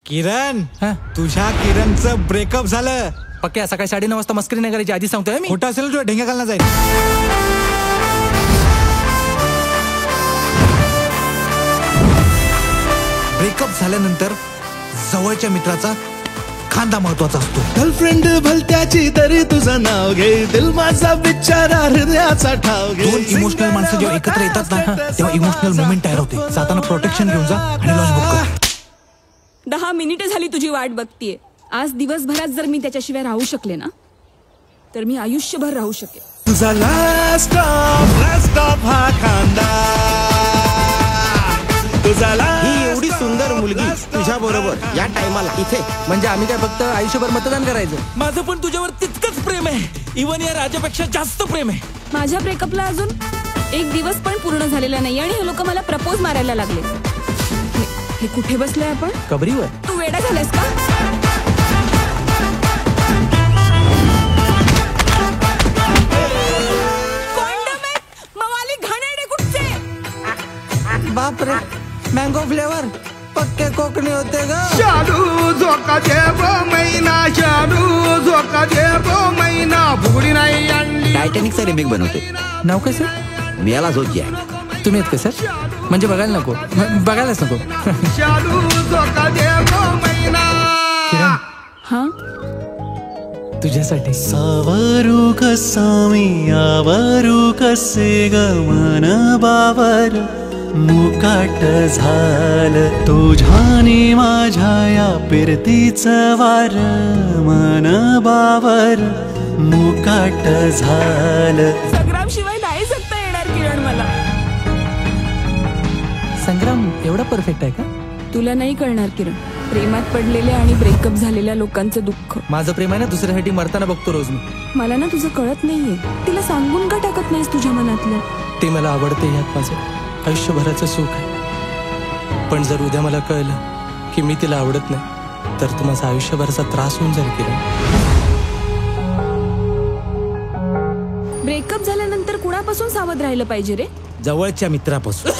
किरण, तुझ्या किरणचं ब्रेकअप झालं. पक्क्या सकाळी 9:30 वाजता मस्करी नाही करायची, आधी सांगतोय मी. खोटं असेल तुझ्या ढेंग्या घालणार जाईल. ब्रेकअप झाल्यानंतर जवळच्या मित्राचा खांदा महत्वाचा असतो. गर्लफ्रेंड भलत्याची तरी तुझं नाव घे, दिल माझा बिचारा हृदयाचा ठाव घे. दोन इमोशनल माणसं जेव्हा एकत्र येतात ना तेव्हा इमोशनल मोमेंट तयार होते. जाताना प्रोटेक्शन घेऊन जा आणि लॉन्च बुक कर. 10 मिनिटं झाली तुझी वाट बघतीये. आज दिवसभरात जर मी त्याच्याशिवाय राहू शकले ना तर मी आयुष्यभर राहू शकेल. तुझा लास्ट स्टॉप हा खांदा. ही एवढी सुंदर मुलगी तुझ्या बरोबर या टायमाला इथे, म्हणजे आम्ही काय फक्त आयुष्यभर मतदान करायचं? माझं पण तुझ्यावर तितकंच प्रेम आहे. इवन या राजापेक्षा जास्त प्रेम आहे. माझ्या ब्रेकअपला अजून 1 दिवस पण पूर्ण झालेला नाही आणि हे लोक मला प्रपोज मारायला लागले. हे कुठे बसलोय आपण? कबरीवर. तू वेडा झालायस का? बापरे, मँगो फ्लेवर पक्के कोकणी होते ग. शालू झोका देवो मैना, शालू झोका देवो मैना, फुगडी नाही आणली. टायटॅनिकचा रिमेक बनवते. नाव कसं? मियाला झोकी आहे. तुम्ही आहेत का सर? म्हणजे बघायला नको, बघायलाच नको. शालू झोका देवो मैना. किरण, हा तुझ्यासाठी. सावरू कसामी यावरू कसे गमन बावर, मुकाट झालं तुझ्याने माझ्या या पिरतीचं वार. मन बावर मुकाट झालं. संग्राम शिवाय नाही जगता येणार किरण मला. संग्राम एवढा परफेक्ट आहे का? तुला नाही कळणार किरण, प्रेमात पडलेल्या आणि ब्रेकअप झालेल्या लोकांचं दुःख. माझं प्रेम आहे ना दुसऱ्यासाठी मरताना बघतो रोज मी. मला ना तुझं कळत नाहीये. तिला सांगून का टाकत नाहीस तुझ्या मनातलं? ते मला आवडते, यात माझं आयुष्यभराचं सुख आहे. पण जर उद्या मला कळलं की मी तिला आवडत नाही तर तो माझा आयुष्यभराचा त्रास होऊन जाईल. किरण, ब्रेकअप झाल्यानंतर कुणापासून सावध राहिलं पाहिजे रे? जवळच्या मित्रापासून.